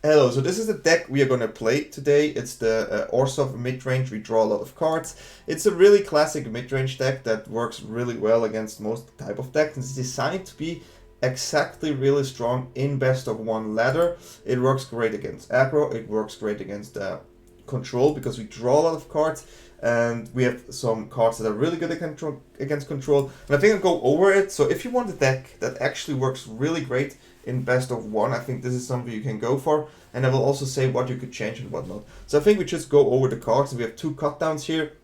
Hello, so this is the deck we are going to play today. It's the Orzhov midrange. We draw a lot of cards. It's a really classic midrange deck that works really well against most type of decks. It's designed to be exactly really strong in best of one ladder. It works great against aggro. It works great against control because we draw a lot of cards. And we have some cards that are really good against control. And I think I'll go over it. So if you want a deck that actually works really great in best of one, I think this is something you can go for. And I will also say what you could change and what not. So I think we just go over the cards. We have two cut downs here.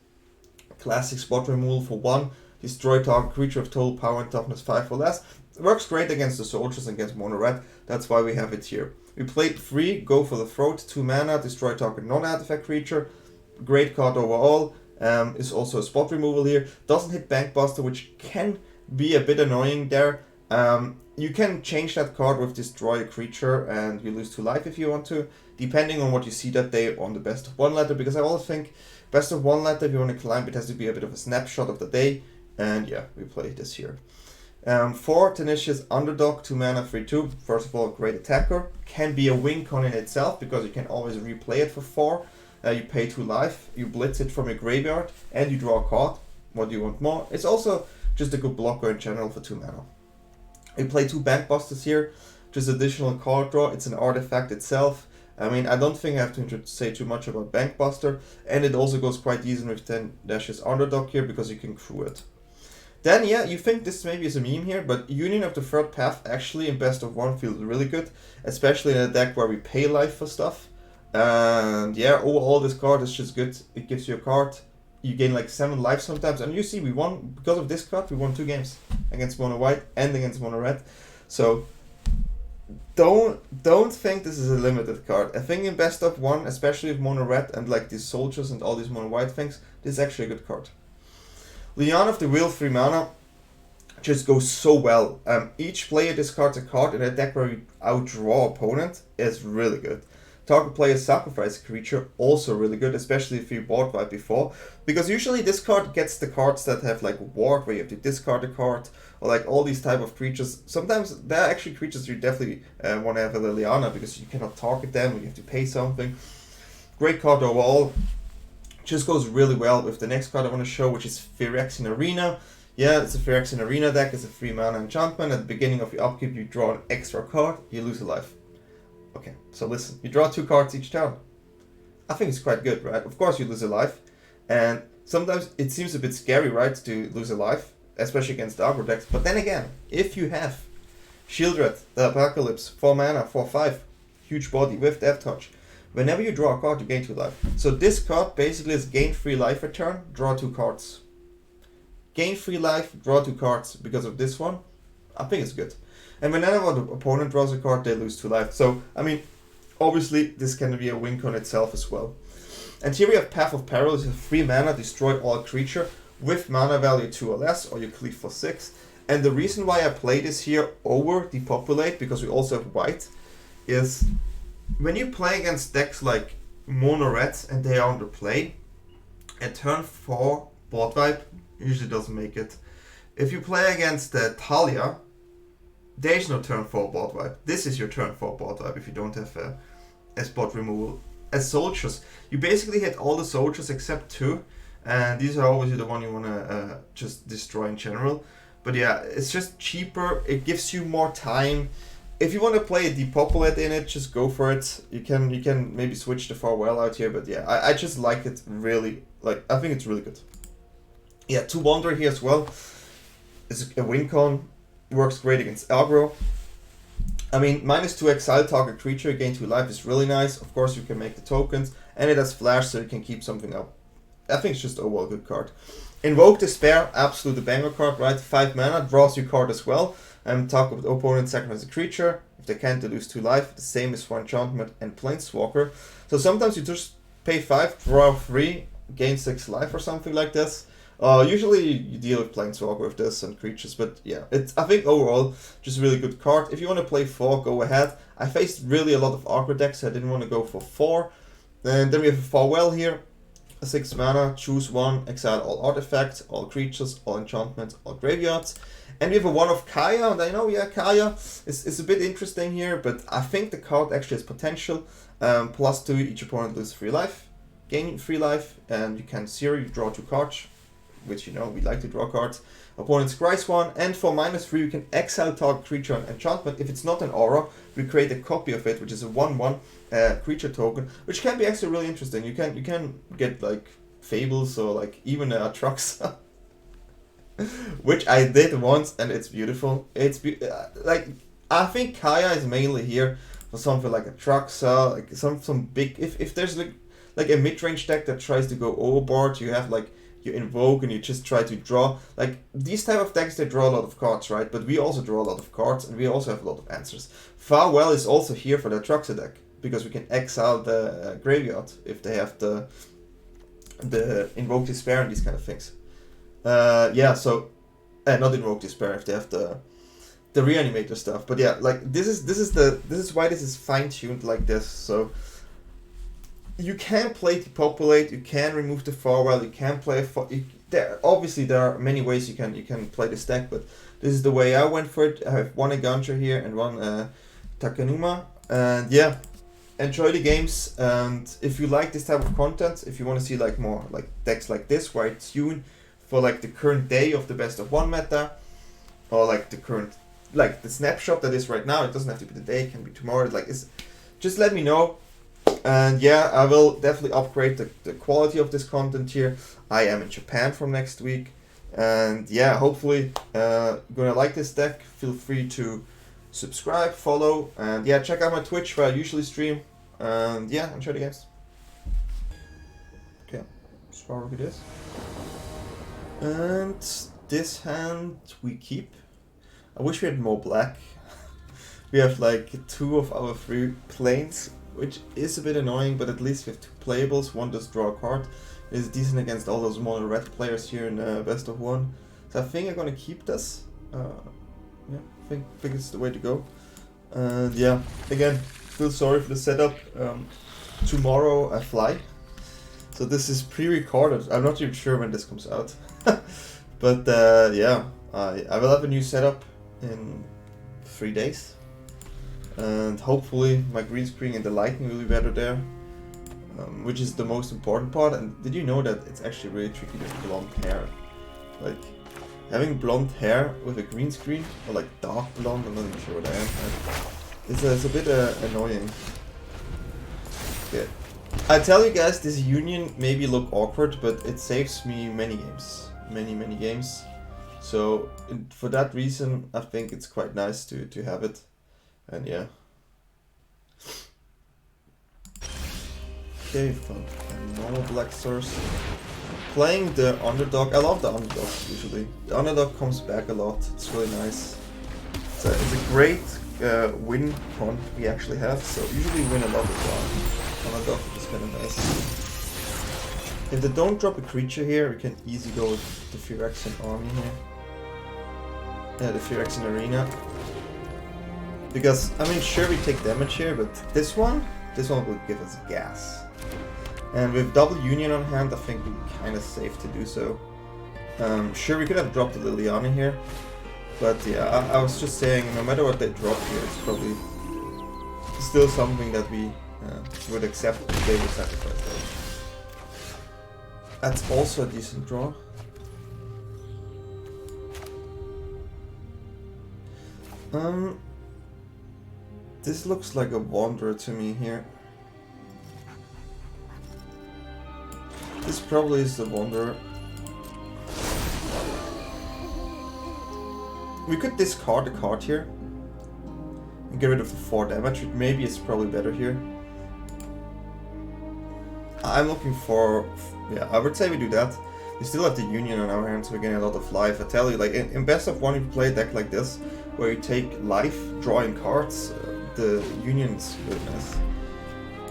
Classic spot removal for 1. Destroy target creature of total power and toughness 5 or less. It works great against the soldiers and against mono red. That's why we have it here. We played 3, go for the throat, 2 mana, destroy target non-artifact creature. Great card overall. Is also a spot removal here. Doesn't hit Bankbuster, which can be a bit annoying there. You can change that card with destroy a creature and you lose 2 life if you want to, depending on what you see that day on the best of 1 ladder, because I always think best of 1 ladder, if you want to climb, it has to be a bit of a snapshot of the day. And yeah, we play this here. 4, Tenacious Underdog, 2 mana, 3/2. First of all, great attacker. Can be a win con in itself because you can always replay it for 4. You pay 2 life, you blitz it from your graveyard, and you draw a card. What do you want more? It's also just a good blocker in general for 2 mana. We play 2 Bankbusters here, just additional card draw. It's an artifact itself. I mean, I don't think I have to say too much about Bankbuster, and it also goes quite decent with Tenacious Underdog here because you can crew it. Then, yeah, you think this maybe is a meme here, but Union of the Third Path actually in best of 1 feels really good, especially in a deck where we pay life for stuff. And yeah, overall this card is just good. It gives you a card, you gain like 7 life sometimes, and you see we won, because of this card, we won 2 games against mono white and against mono red. So don't think this is a limited card. I think in best of 1, especially with mono red and like these soldiers and all these mono white things, this is actually a good card. Liliana of the Wheel, 3 mana, just goes so well. Each player discards a card in a deck where you outdraw opponent is really good. Target player sacrifice a creature, also really good, especially if you board wipe before. Because usually this card gets the cards that have like ward, where you have to discard a card, or like all these type of creatures. Sometimes there are actually creatures you definitely want to have a Liliana, because you cannot target them, or you have to pay something. Great card overall. Just goes really well with the next card I want to show, which is Phyrexian Arena. Yeah, it's a Phyrexian Arena deck, it's a 3 mana enchantment. At the beginning of your upkeep you draw an extra card, you lose a life. Okay, so listen, you draw 2 cards each turn. I think it's quite good, right? Of course you lose a life, and sometimes it seems a bit scary, right, to lose a life, especially against the aggro decks. But then again, if you have Sheoldred, the Apocalypse, 4 mana, 4/5, huge body with Death Touch, whenever you draw a card you gain 2 life. So this card basically is gain 3 life a turn, draw 2 cards. Gain 3 life, draw 2 cards because of this one. I think it's good. And whenever the opponent draws a card, they lose 2 life. So, I mean, obviously, this can be a win con itself as well. And here we have Path of Peril. It's a 3 mana, destroy all creature with mana value 2 or less, or you cleave for 6. And the reason why I play this here over Depopulate, because we also have white, is when you play against decks like mono reds and they are under play, at turn 4, board wipe usually doesn't make it. If you play against Talia, there is no turn 4 board wipe. This is your turn 4 board wipe if you don't have a spot removal. As soldiers, you basically hit all the soldiers except 2, and these are obviously the one you want to just destroy in general. But yeah, it's just cheaper, it gives you more time. If you want to play a Depopulate in it, just go for it. You can maybe switch the Farewell out here, but yeah, I just like it really, like, I think it's really good. Yeah, 2 Wander here as well. It's a win con. Works great against aggro. I mean, -2 exile target creature, gain 2 life is really nice. Of course, you can make the tokens, and it has flash, so you can keep something up. I think it's just overall a good card. Invoke Despair, absolute banger card, right? 5 mana, draws you card as well. Target opponent sacrifice a creature. If they can't, they lose 2 life. The same is for enchantment and planeswalker. So sometimes you just pay 5, draw 3, gain 6 life or something like this. Usually you deal with planeswalker with this and creatures, but yeah, I think overall just a really good card. If you want to play 4, go ahead. I faced really a lot of aggro decks, so I didn't want to go for 4. And then we have a Farewell here. a 6 mana, choose one, exile all artifacts, all creatures, all enchantments, all graveyards. And we have a 1 of Kaya, and I know, yeah, Kaya is a bit interesting here, but I think the card actually has potential. +2, each opponent loses 3 life, gain 3 life, and you can 0, you draw 2 cards, which you know, we like to draw cards. Opponent scries 1, and for -3 you can exile target creature and enchantment. If it's not an aura, we create a copy of it, which is a 1/1 creature token, which can be actually really interesting. You can get like Fables or like even a Truxa, which I did once, and it's beautiful. It's like, I think Kaya is mainly here for something like a Truxa, like some big. If there's like a mid-range deck that tries to go overboard, you have like you invoke and you just try to draw. Like these type of decks, they draw a lot of cards, right? But we also draw a lot of cards, and we also have a lot of answers. Farewell is also here for the Truxa deck, because we can exile the graveyard if they have the Invoke Despair and these kind of things. Yeah, so not Invoke Despair if they have the Reanimator stuff. But yeah, like this is why this is fine-tuned like this. So you can play Depopulate, you can remove the Farewell, you can play obviously there are many ways you can play this deck, but this is the way I went for it. I have one Eiganjo here and one Takenuma, and yeah, enjoy the games. And if you like this type of content, if you want to see like more like decks like this where I tune for like the current day of the best of 1 meta, or like the current, like the snapshot that is right now, it doesn't have to be the day, it can be tomorrow, like just let me know. And yeah, I will definitely upgrade the quality of this content here. I am in Japan from next week, and yeah, hopefully you're gonna like this deck. Feel free to subscribe, follow, and yeah, check out my Twitch where I usually stream. And yeah, enjoy the games. Okay, as far as it is. And this hand we keep. I wish we had more black. We have like 2 of our 3 planes, which is a bit annoying, but at least we have 2 playables. One does draw a card. It is decent against all those mono red players here in best of 1. So I think I'm gonna keep this. Yeah, I think it's the way to go. And yeah, again, feel sorry for the setup. Tomorrow I fly, so this is pre-recorded. I'm not even sure when this comes out. But yeah, I will have a new setup in 3 days. And hopefully my green screen and the lighting will be better there, which is the most important part. And did you know that it's actually really tricky with blonde hair? Like having blonde hair with a green screen, or like dark blonde, I'm not even sure what I am. It's a bit annoying. Yeah. I tell you guys, this union maybe look awkward, but it saves me many games, many games. So for that reason, I think it's quite nice to have it. And yeah. Okay, fun. And normal black source. Playing the underdog. I love the underdog usually. The underdog comes back a lot. It's really nice. It's a great win con we actually have. So usually win a lot as well. Underdog is kind of nice. If they don't drop a creature here, we can easily go with the Phyrexian army here. Yeah, the Phyrexian Arena. Because, I mean, sure we take damage here, but this one will give us gas. And with double Union on hand, I think we're kind of safe to do so. Sure, we could have dropped the Liliana here. But yeah, I was just saying, no matter what they drop here, it's probably still something that we would accept if they would sacrifice that. That's also a decent draw. This looks like a Wanderer to me here. This probably is the Wanderer. We could discard a card here and get rid of the 4 damage. Maybe it's probably better here. I'm looking for... yeah, I would say we do that. We still have the Union on our hands, so we're getting a lot of life. I tell you, like in best of 1 you play a deck like this, where you take life, drawing cards, the Union's really nice.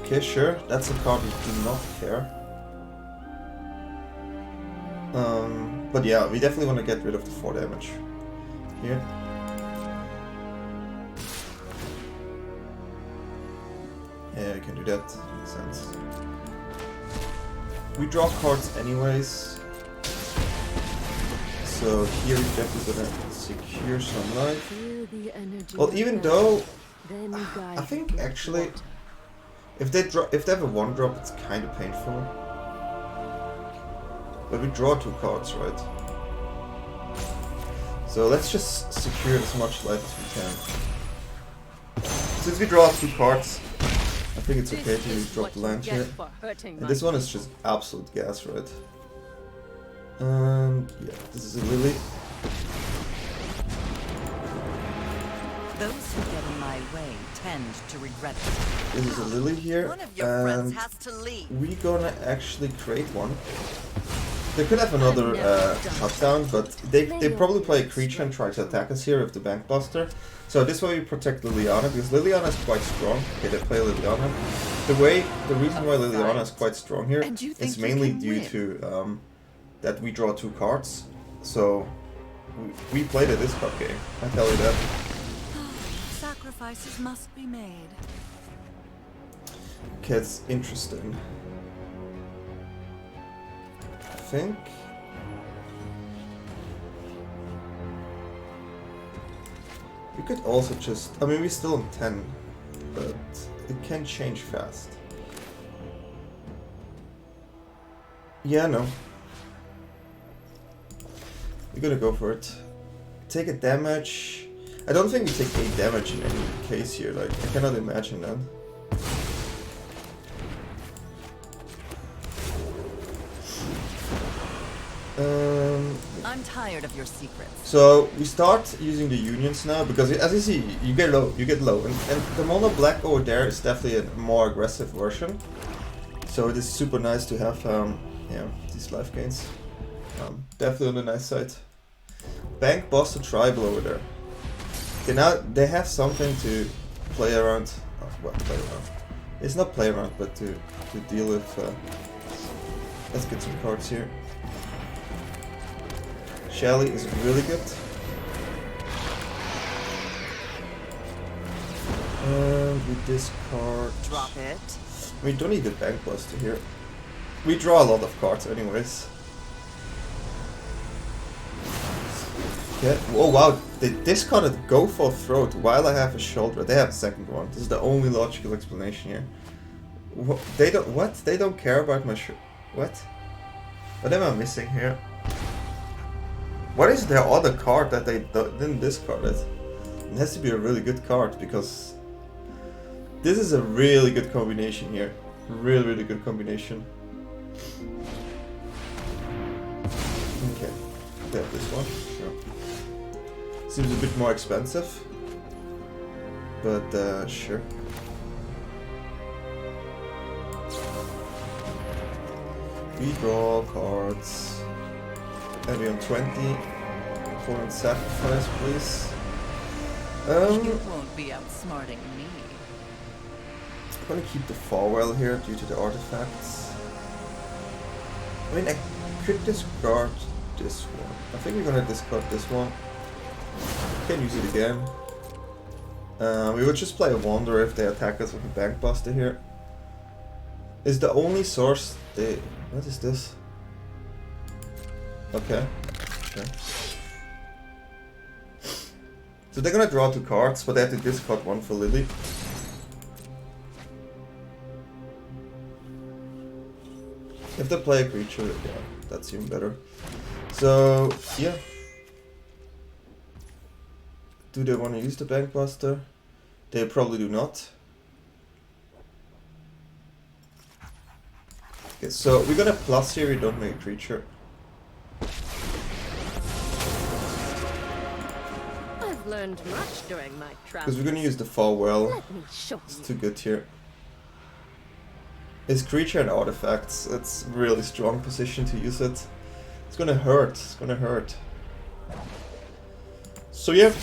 Okay, sure, that's a card we do not care. But yeah, we definitely want to get rid of the 4 damage here. Yeah, we can do that. Makes sense. We draw cards anyways. So here we're definitely gonna secure some life. Well, even though I think actually if they have a 1-drop, it's kind of painful. But we draw 2 cards, right? So let's just secure as much life as we can. Since we draw 2 cards, I think it's okay to drop the land here. And this one is just absolute gas, right? And yeah, this is a Lily. Those who get in my way tend to regret it. This is a Lily here, and we're gonna actually create one. They could have another shutdown, but they probably play a creature and try to attack us here with the Bankbuster. So this way we protect Liliana, because Liliana is quite strong. Okay, they play Liliana. The reason why Liliana is quite strong here is mainly due to that we draw 2 cards. So we played a discard game, I tell you that. Sacrifices must be made. Okay, it's interesting. I think we could also just, I mean, we're still on 10, but it can change fast. Yeah, no. We're gonna go for it. Take a damage. I don't think we take 8 damage in any case here, like, I cannot imagine that. I'm tired of your secrets. So we start using the unions now, because as you see, you get low, and the mono black over there is definitely a more aggressive version. So it is super nice to have yeah, these life gains. Definitely on the nice side. Bankbuster tribal over there. Okay, now they have something to play around. Oh, well, play around. It's not play around, but to deal with. Let's get some cards here. Shelly is really good. And we discard. Drop it. We don't need the Bankbuster here. We draw a lot of cards anyways. Yeah. Oh wow, they discarded Go for Throat while I have a Sheoldred. They have a second one. This is the only logical explanation here. They don't. What? They don't care about my what? What am I missing here? What is their other card that they didn't discard it? It has to be a really good card, because this is a really good combination here. Really, really good combination. Okay, they have this one. Sure. Seems a bit more expensive, but sure. We draw cards. And we're on 20. Opponent sacrifice, please. You won't be outsmarting me. I'm gonna keep the Farewell here due to the artifacts. I mean, I could discard this one. I think we're gonna discard this one. Can use it again. We would just play a Wonder if they attack us with a Bankbuster here. Is the only source they... What is this? Okay. Okay. So they're gonna draw 2 cards, but they have to discard 1 for Lily. If they play a creature, yeah, that's even better. So, yeah. Do they want to use the Bankbuster? They probably do not. Okay, so we're gonna plus here, we don't make a creature. I've learned much during my travels. Because we're gonna use the Farewell. It's too good here. It's creature and artifacts. It's a really strong position to use it. It's gonna hurt. It's gonna hurt. So yeah,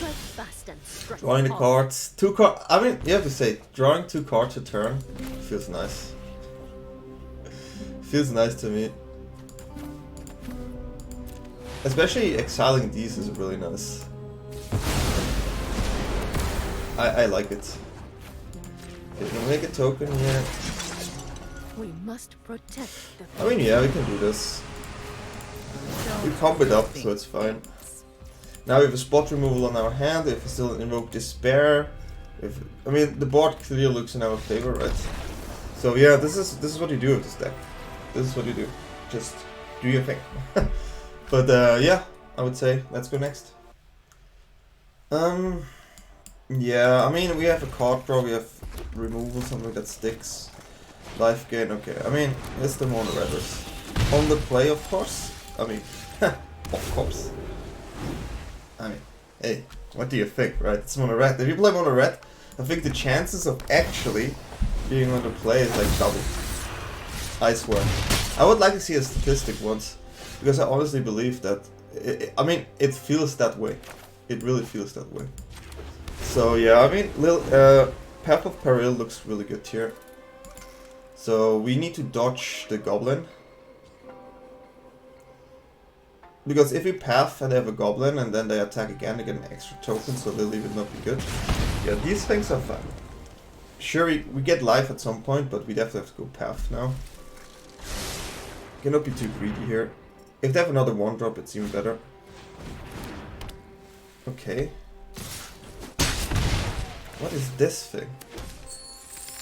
drawing the cards. 2 cards. I mean, you have to say, drawing 2 cards a turn feels nice. Feels nice to me. Especially exiling these is really nice. I like it. Okay, we'll make a token here. We must protect the I mean, yeah, we can do this. We combo it up, so it's fine. Now we have a spot removal on our hand. We have still an Invoke Despair. I mean, the board clearly looks in our favor, right? So yeah, this is what you do with this deck. This is what you do. Just do your thing. But yeah, I would say let's go next. Yeah, I mean, we have a card draw, we have removal, something that sticks. Life gain, okay. I mean, it's the mono redders. On the play, of course. I mean, of course. I mean, hey, what do you think, right? It's mono red. If you play mono red, I think the chances of actually being on the play is like double. I swear. I would like to see a statistic once, because I honestly believe that. I mean, it feels that way. It really feels that way. So yeah, I mean, Path of Peril looks really good here. So we need to dodge the goblin. Because if we path and they have a goblin and then they attack again, they get an extra token, so Lily would not be good. Yeah, these things are fun. Sure, we get life at some point, but we definitely have to go path now. Cannot be too greedy here. If they have another 1-drop, it's even better. Okay. What is this thing?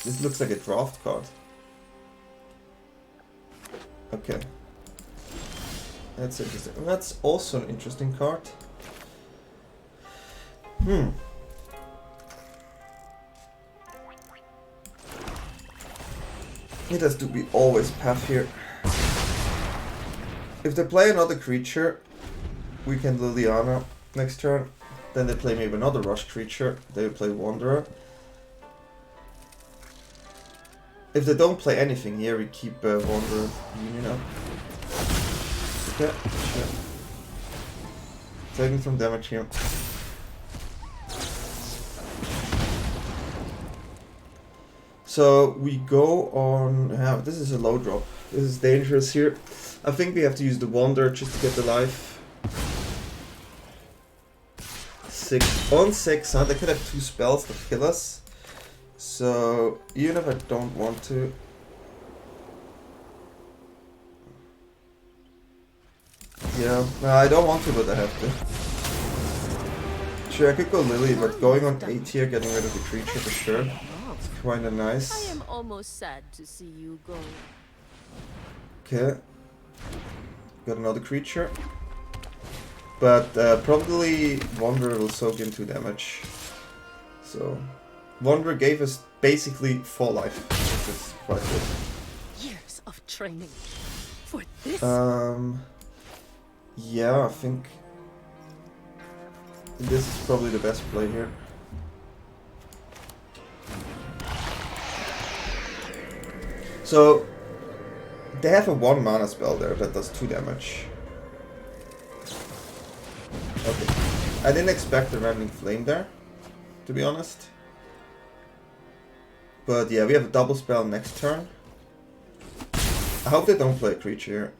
This looks like a draft card. Okay. That's interesting. That's also an interesting card. It has to be always path here. If they play another creature, we can Liliana next turn. Then they play maybe another rush creature. They will play Wanderer. If they don't play anything here, we keep Wanderer Union up. Okay, sure. Taking some damage here. So we go on. This is a low drop. This is dangerous here. I think we have to use the Wanderer just to get the life. 6 on 6, huh? They could have 2 spells that kill us. So even if I don't want to. Yeah, no, I don't want to, but I have to. Sure, I could go Lily, but going on 8 here, getting rid of the creature for sure. It's kinda nice. I am almost sad to see you go. Okay. Got another creature. But probably Wanderer will soak in 2 damage. So Wanderer gave us basically 4 life, which is quite good. Years of training for this. Yeah, I think this is probably the best play here. So they have a 1 mana spell there that does 2 damage. Okay. I didn't expect the Rending Flame there, to be honest. But yeah, we have a double spell next turn. I hope they don't play a creature here.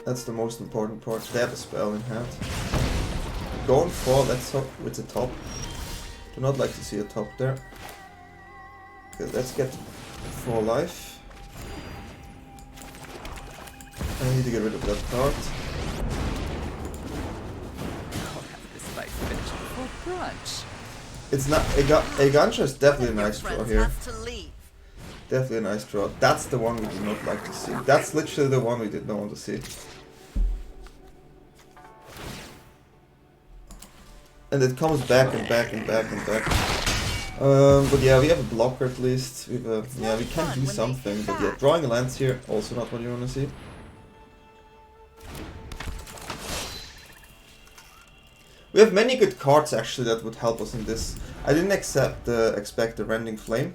That's the most important part. They have a spell in hand. Going for, let's hope it's a top. Do not like to see a top there. Okay, let's get 4 life. I need to get rid of that card. I'll have this fight finished before brunch. It's not. Eiganjo is definitely a nice draw here. Has to leave. Definitely a nice draw. That's the one we did not like to see. That's literally the one we did not want to see. And it comes back and back and back and back. But yeah, we have a blocker at least. We have a, yeah, we can do something. But yeah, drawing lands here, also not what you want to see. We have many good cards actually that would help us in this. I didn't expect the Rending Flame.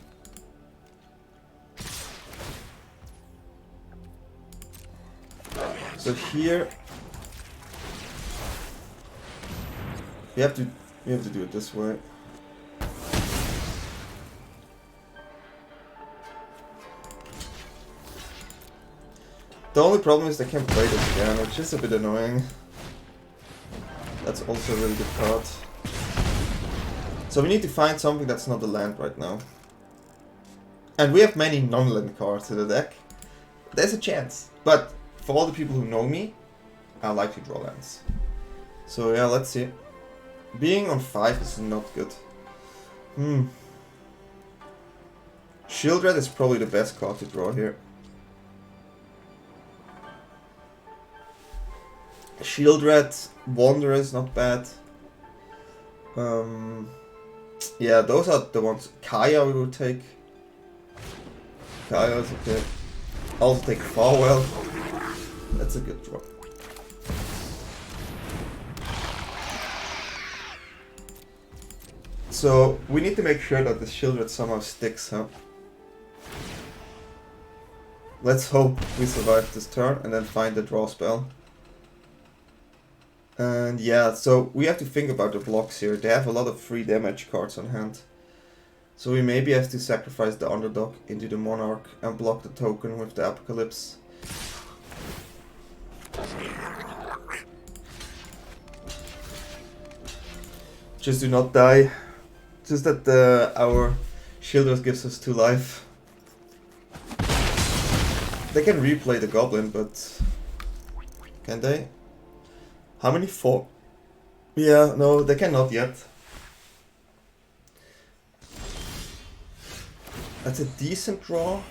So here we have to do it this way. The only problem is they can't play this again, which is a bit annoying. That's also a really good card. So we need to find something that's not a land right now. And we have many non-land cards in the deck. There's a chance. But for all the people who know me, I like to draw lands. So yeah, let's see. Being on 5 is not good. Sheoldred is probably the best card to draw here. Sheoldred, Wanderer is not bad. Yeah, those are the ones. Kaya we will take. Kaya is okay. Also take Farewell. That's a good draw. So we need to make sure that the Sheoldred somehow sticks, huh? Let's hope we survive this turn and then find the draw spell. And yeah, so we have to think about the blocks here. They have a lot of free damage cards on hand. So we maybe have to sacrifice the Underdog into the Monarch and block the token with the Apocalypse. Just do not die. Just that our Sheoldred gives us 2 life. They can replay the Goblin, but... Can they? How many? 4? Yeah, no, they cannot yet. That's a decent draw.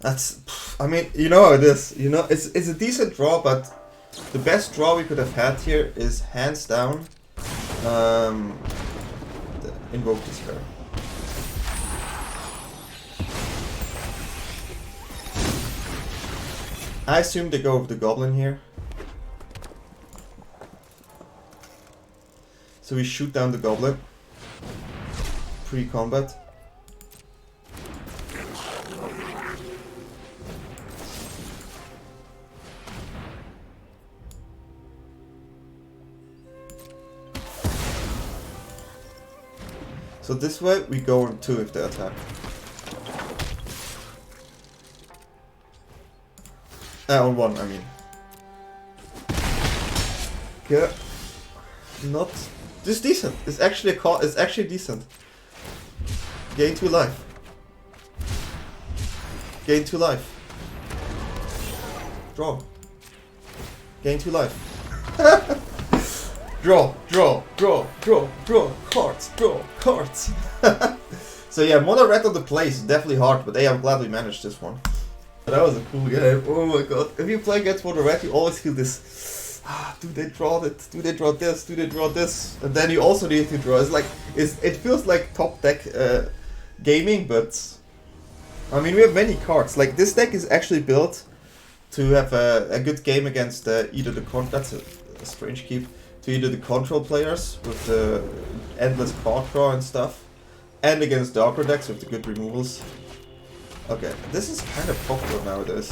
That's... I mean, you know how it is. You know, it's a decent draw, but the best draw we could have had here is hands down the Invoke Despair. I assume they go with the Goblin here. So we shoot down the Goblin pre-combat. So this way we go on 2 if they attack. On 1, I mean. Okay. Not. This is decent. It's actually a call. It's actually decent. Gain 2 life. Gain 2 life. Draw. Gain 2 life. Draw, draw, draw, draw, draw, cards, draw, cards. So yeah, mono red on the play is definitely hard, but hey, I'm glad we managed this one. That was a cool game. Oh my god. If you play against mono red, you always feel this. Do they draw it? Do they draw this? Do they draw this? And then you also need to draw. It's like it feels like top deck gaming, but I mean we have many cards. Like this deck is actually built to have a good game against either the that's a strange keep. To either the control players with the endless card draw and stuff, and against the Aggro decks with the good removals. Okay, this is kind of popular nowadays,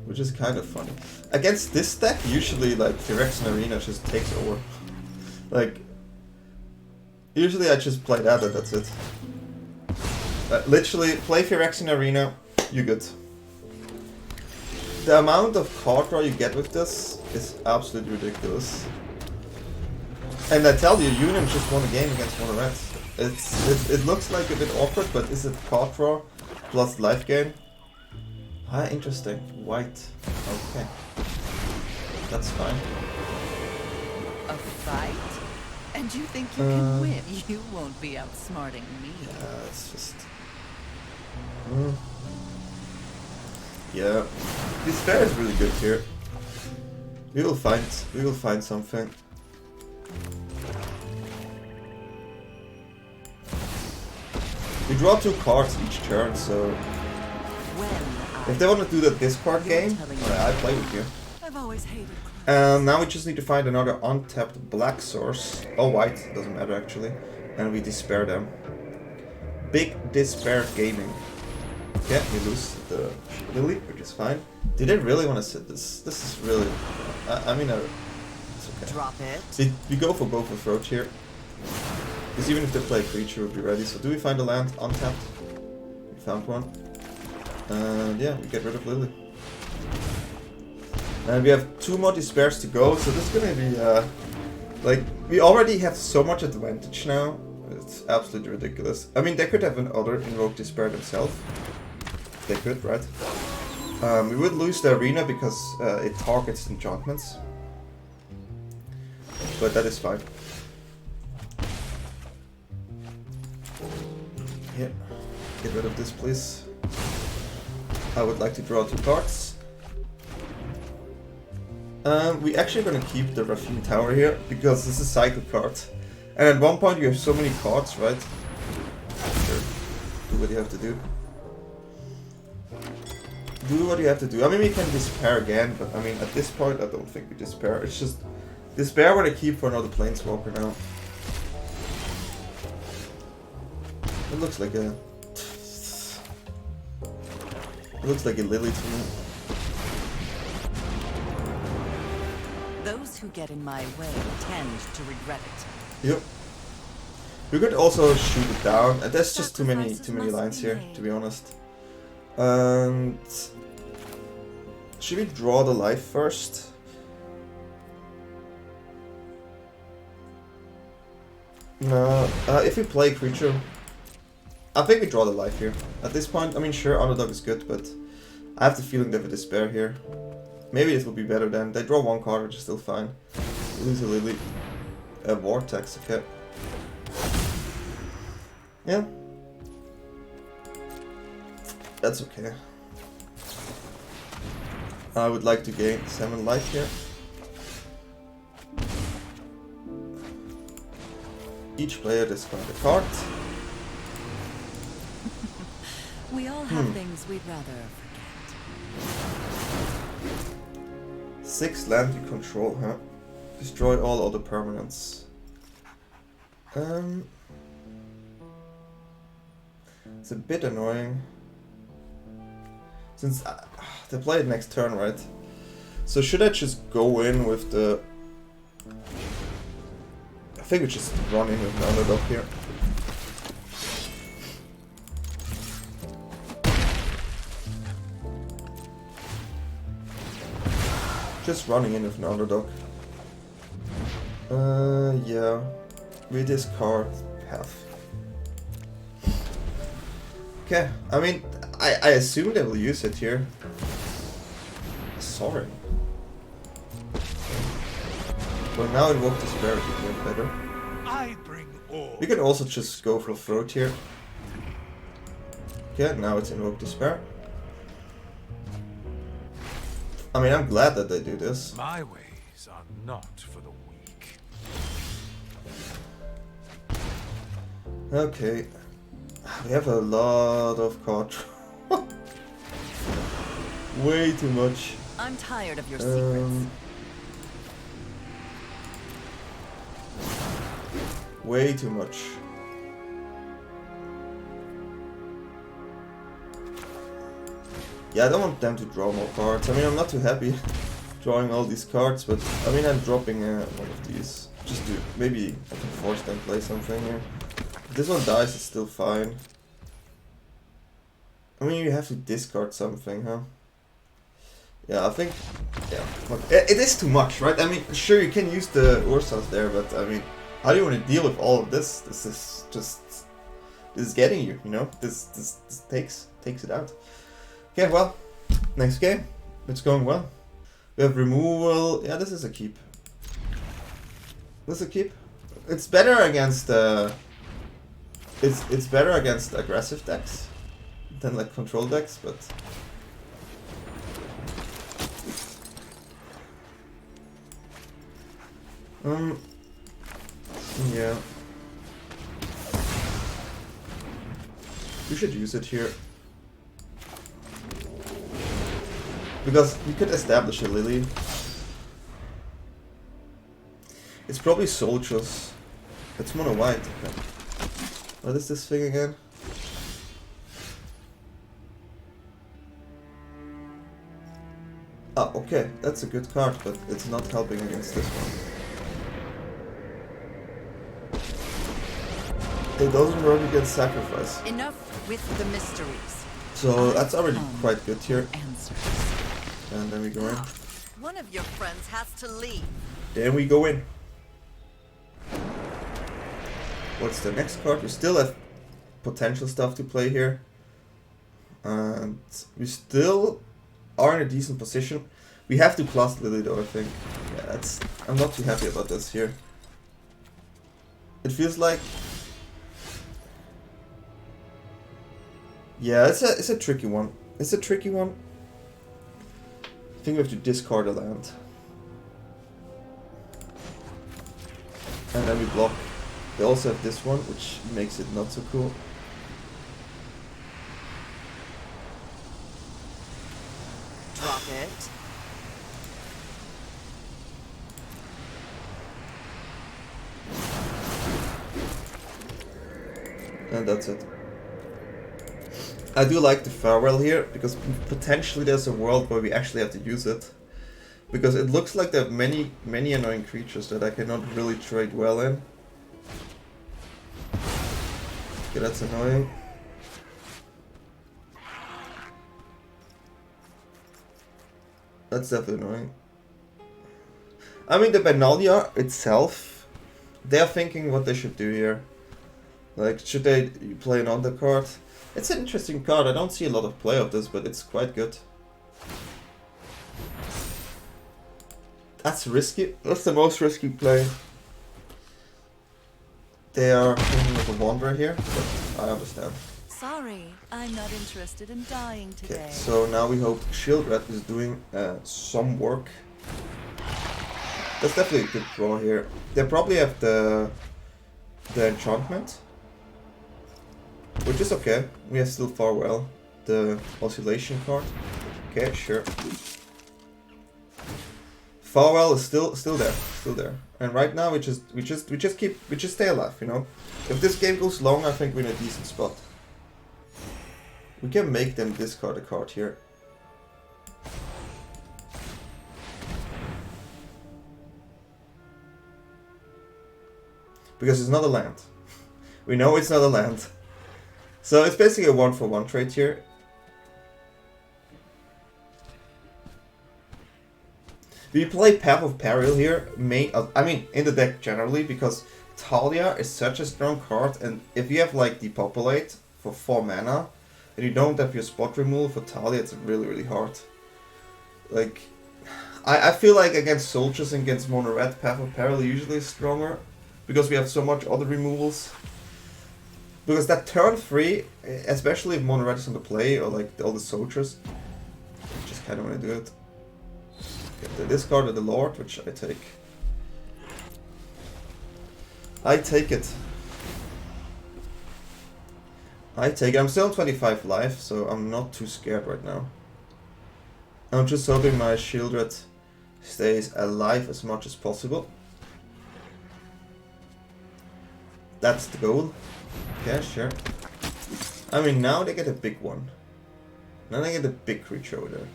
which is kind of funny. Against this deck, usually like Phyrexian Arena just takes over. Like, usually I just play that and that's it. Literally, play Phyrexian Arena, you're good. The amount of card draw you get with this is absolutely ridiculous. And I tell you, Union just won a game against mono red. It looks like a bit awkward, but is it card draw plus life gain? Ah, interesting. White. Okay. That's fine. A fight? And you think you can win? You won't be outsmarting me. Yeah, it's just... Yeah. Despair is really good here. We will find something. We draw 2 cards each turn, so if they want to do the discard game, I play with you. I've always hated Now we just need to find another untapped black source. Oh, white, doesn't matter actually. And we despair them. Big Despair Gaming. Yeah, we lose the Lily, which is fine. Did they really want to sit this? This is really... I mean, it's okay. Drop it. See, we go for both approach here. Because even if they play a creature, we'll be ready. So do we find a land untapped? We found one. And yeah, we get rid of Lily. And we have 2 more Despairs to go, so this is gonna be, like, we already have so much advantage now. It's absolutely ridiculous. I mean, they could have another Invoke Despair themselves. They could, right? We would lose the arena because it targets enchantments. But that is fine. Yeah, get rid of this, please. I would like to draw 2 cards. We actually gonna keep the Raffine Tower here because this is a cycle card. And at one point you have so many cards, right? Sure. Do what you have to do. Do what you have to do. I mean, we can Despair again, but I mean, at this point I don't think we Despair. It's just Despair what I keep for another Planeswalker now. It looks like a... It looks like a Lily to me. Those who get in my way tend to regret it. Yep. We could also shoot it down, and there's just too many lines here, to be honest. And should we draw the life first? No. If we play creature, I think we draw the life here. At this point, I mean, sure, Underdog is good, but I have the feeling they have a Despair here. Maybe this will be better then. They draw 1 card, which is still fine. Lose a Lily. A Vortex, okay. Yeah. That's okay. I would like to gain 7 life here. Each player discard a card. We all have things we'd rather forget. 6 land you control, huh? Destroy all other permanents. It's a bit annoying. Since they play it next turn, right? So should I just go in with the... I think we just run in with the Underdog here. Just running in with an Underdog. Yeah. We discard half. Okay, I mean, I assume they will use it here. Sorry. Well, now Invoke Despair would be better. I bring all. We can also just go for Throat here. Okay, now it's Invoke Despair. I mean, I'm glad that they do this. My ways are not for the weak. Okay. We have a lot of cards. Way too much. I'm tired of your secrets. Way too much. Yeah, I don't want them to draw more cards. I mean, I'm not too happy drawing all these cards, but I mean, I'm dropping one of these. Just to, maybe I can force them to play something here. If this one dies, it's still fine. I mean, you have to discard something, huh? Yeah, I think, yeah. It is too much, right? I mean, sure, you can use the Ursas there, but I mean, how do you want to deal with all of this? This is just, this is getting you, you know? This takes it out. Okay, well, next game. It's going well. We have removal. Yeah, this is a keep. This is a keep. It's better against it's better against aggressive decks than like control decks, but yeah. We should use it here. Because we could establish a Lily. It's probably soldiers. It's mono white. Okay. What is this thing again? Ah, okay. That's a good card, but it's not helping against this one. It doesn't work against sacrifice. Enough with the mysteries. So that's already quite good here. Answers. And then we go in. One of your friends has to leave. Then we go in. What's the next card? We still have potential stuff to play here. And we still are in a decent position. We have to plus Lily though, I think. Yeah, I'm not too happy about this here. It feels like... Yeah, it's a tricky one. It's a tricky one. I think we have to discard a land. And then we block. They also have this one, which makes it not so cool. Drop it. And that's it. I do like the farewell here, because potentially there's a world where we actually have to use it. Because it looks like there are many annoying creatures that I cannot really trade well in. Okay, that's annoying. That's definitely annoying. I mean, the Benalia itself, they're thinking what they should do here. Like, should they play an undercard? It's an interesting card. I don't see a lot of play of this, but it's quite good. That's risky. That's the most risky play. They are thinking of a Wanderer here, but I understand. Sorry, I'm not interested in dying today. Okay, so now we hope Sheoldred is doing some work. That's definitely a good draw here. They probably have the enchantment, which is okay. We have still Farewell, the oscillation card. Okay, sure. Farewell is still there. And right now we just stay alive, you know. If this game goes long, I think we're in a decent spot. We can make them discard a card here. Because it's not a land. We know it's not a land. So it's basically a 1-for-1 trade here. We play Path of Peril here, I mean, in the deck generally, because Talia is such a strong card, and if you have like Depopulate for 4 mana, and you don't have your spot removal for Talia, it's really hard. Like, I feel like against Soldiers and against Mono Red, Path of Peril usually is stronger, because we have so much other removals. Because that turn 3, especially if Mono Red is on the play, or like all the Soldiers, I just kinda wanna do it. The discard of the Lord, which I take. I take it. I'm still on 25 life, so I'm not too scared right now. I'm just hoping my Sheoldred stays alive as much as possible. That's the goal. Yeah, sure. I mean, now they get a big one. Now they get a big creature over there.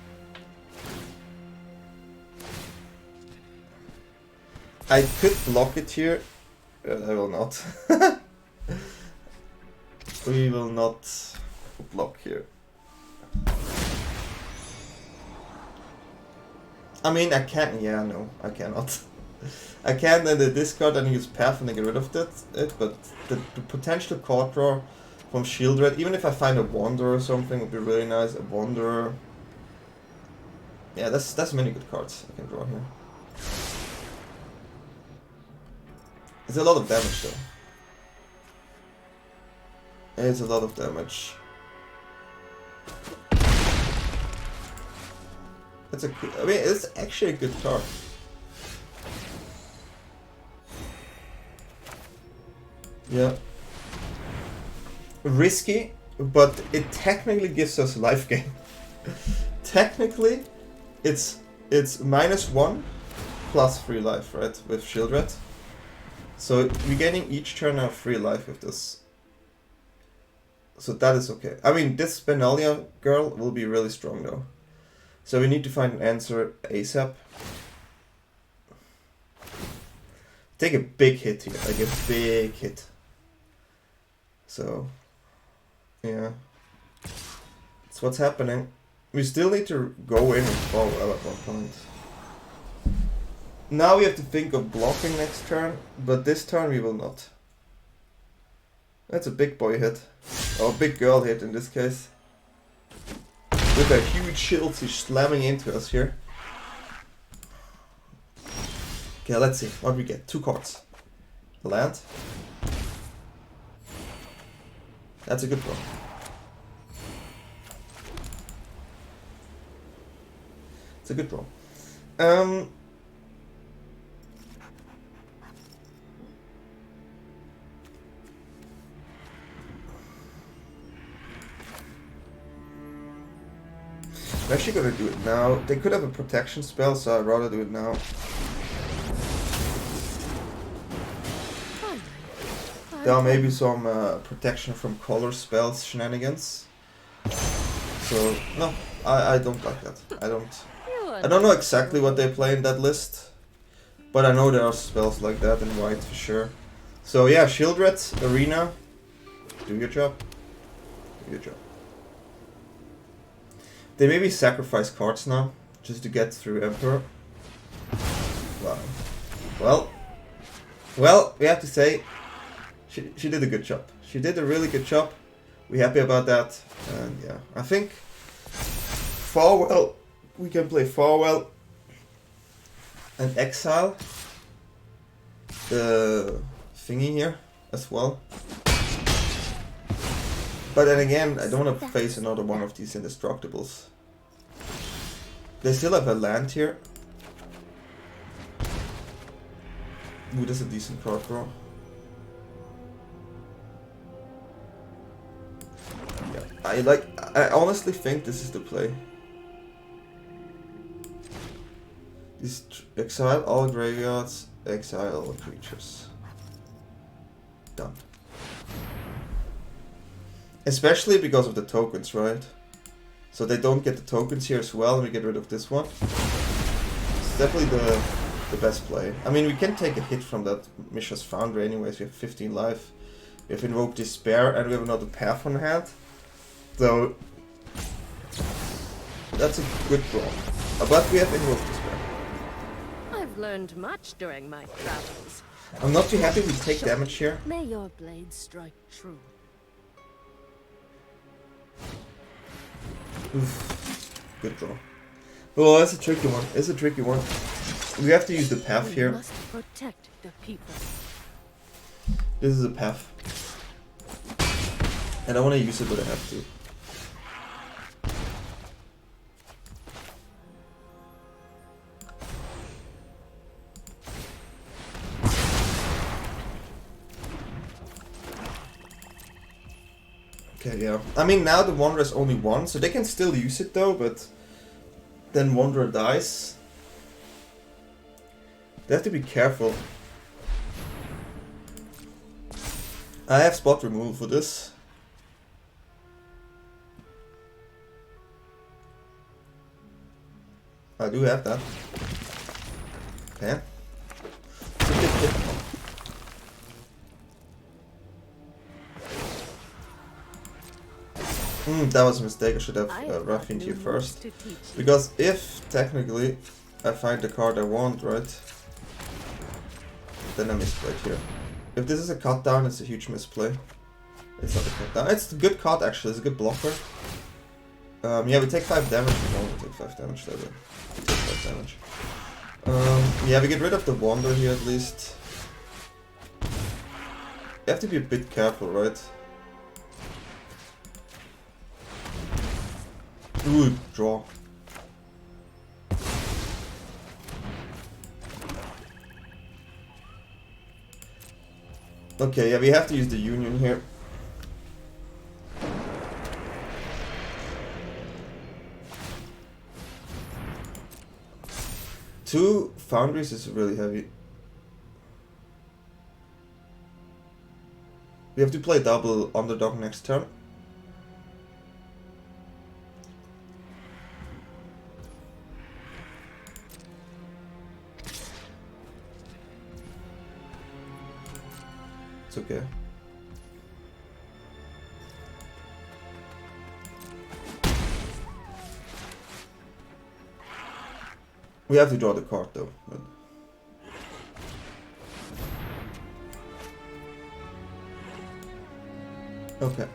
I could block it here. I will not. We will not block here. I mean, I can. Yeah, no, I cannot. I can then the discard and use Path and get rid of it, but the potential card draw from Sheoldred, even if I find a Wanderer or something, would be really nice. A Wanderer. Yeah, that's many good cards I can draw here. It's a lot of damage though. It's a lot of damage. I mean, it's actually a good card. Yeah. Risky, but it technically gives us life gain. Technically, it's -1 plus 3 life, right, with Sheoldred. So we're getting each turn of 3 life with this. So that is okay. I mean, this Benalia girl will be really strong though. So we need to find an answer ASAP. Take a big hit here, like a big hit. So, yeah. That's what's happening. We still need to go in and fall well at one point. Now we have to think of blocking next turn, but this turn we will not. That's a big boy hit. Or big girl hit in this case. With a huge shield she's slamming into us here. Okay, let's see what we get. 2 cards. The land. That's a good one. It's a good draw. I'm actually gonna do it now. They could have a protection spell, so I'd rather do it now. There are maybe some protection from color spells shenanigans. So no, I don't like that. I don't know exactly what they play in that list, but I know there are spells like that in white for sure. So yeah, Sheoldred Arena, do your job. Do your job. They maybe sacrifice cards now, just to get through Emperor. Wow. Well, we have to say, she did a good job. She did a really good job. We're happy about that. And yeah, I think Farewell, we can play Farewell and Exile the thingy here as well. But then again, I don't want to face another one of these indestructibles. They still have a land here. Ooh, that's a decent card, bro. Yeah, I honestly think this is the play. Exile all graveyards, exile all creatures. Done. Especially because of the tokens, right? So they don't get the tokens here as well, and we get rid of this one. It's definitely the best play. I mean, we can take a hit from that Mishra's Foundry anyways. We have 15 life. We have Invoke Despair, and we have another Path on hand. So that's a good draw. But we have Invoke Despair. I've learned much during my travels. I'm not too happy we take damage here. May your blade strike true. Oof. Good draw. Oh, that's a tricky one. It's a tricky one. We have to use the path here. We must protect the people. This is a path. And I want to use it, but I have to. Okay, yeah. I mean, now the Wanderer is only 1, so they can still use it though, but then Wanderer dies. They have to be careful. I have spot removal for this. I do have that. Okay. It's a bit difficult. That was a mistake. I should have Raffine here first. Because if, technically, I find the card I want, right? Then I misplayed here. If this is a cut down, it's a huge misplay. It's not a cut down. It's a good card actually. It's a good blocker. Yeah, we take 5 damage. We don't take 5 damage. There we take 5 damage. Yeah, we get rid of the Wander here at least. You have to be a bit careful, right? Ooh, draw. Okay, yeah, we have to use the Union here. Two Foundries is really heavy. We have to play double Underdog next turn. It's okay. We have to draw the card though. But Okay.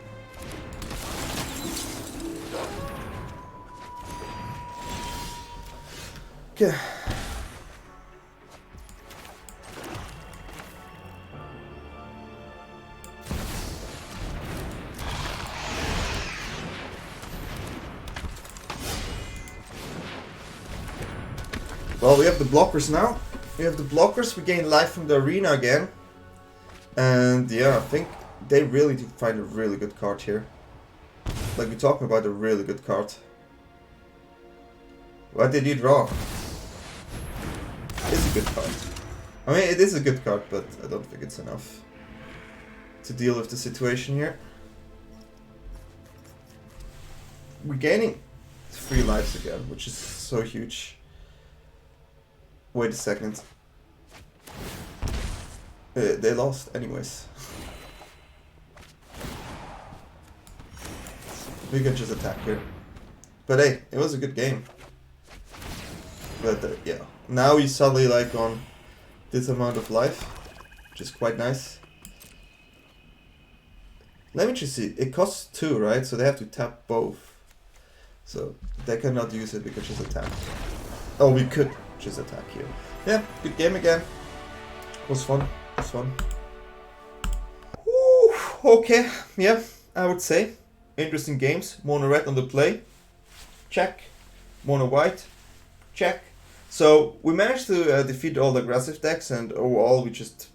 Okay. Well, we have the blockers now. We have the blockers, we gain life from the arena again. And yeah, I think they really did find a really good card here. Like, we're talking about a really good card. What did you draw? It's a good card. I mean, it is a good card, but I don't think it's enough to deal with the situation here. We're gaining 3 lives again, which is so huge. Wait a second. They lost anyways. We can just attack here. But hey, it was a good game. But yeah, now he's suddenly like on this amount of life, which is quite nice. Let me just see, it costs 2, right? So they have to tap both. So they cannot use it, we can just attack. Oh, we could just attack here. Yeah, good game again. Was fun, was fun. Woo, okay, yeah, I would say. Interesting games. Mono red on the play. Check. Mono white. Check. So we managed to defeat all the aggressive decks, and overall we just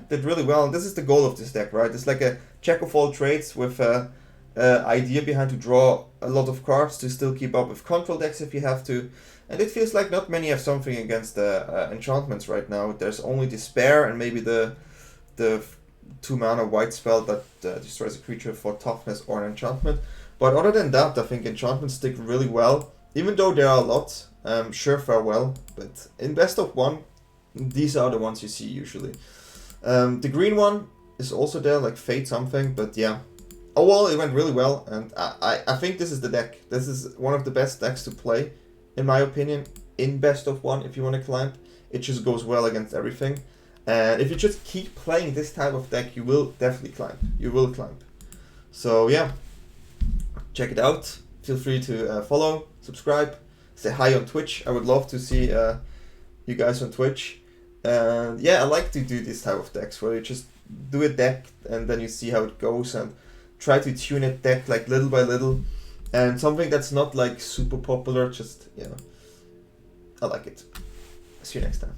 did really well. And this is the goal of this deck, right? It's like a check of all trades with an idea behind to draw a lot of cards to still keep up with control decks if you have to. And it feels like not many have something against the enchantments right now. There's only Despair and maybe the 2-mana white spell that destroys a creature for toughness or an enchantment. But other than that, I think enchantments stick really well. Even though there are a lot, sure, farewell. But in best of 1, these are the ones you see usually. The green one is also there, like Fate something, but yeah. Oh well, it went really well, and I think this is the deck. This is one of the best decks to play, in my opinion, in best of 1 if you want to climb. It just goes well against everything. And if you just keep playing this type of deck, you will definitely climb. You will climb. So yeah, check it out. Feel free to follow, subscribe, say hi on Twitch. I would love to see you guys on Twitch. And yeah, I like to do this type of decks where you just do a deck and then you see how it goes and try to tune a deck like little by little. And something that's not like super popular, just, you know, I like it. See you next time.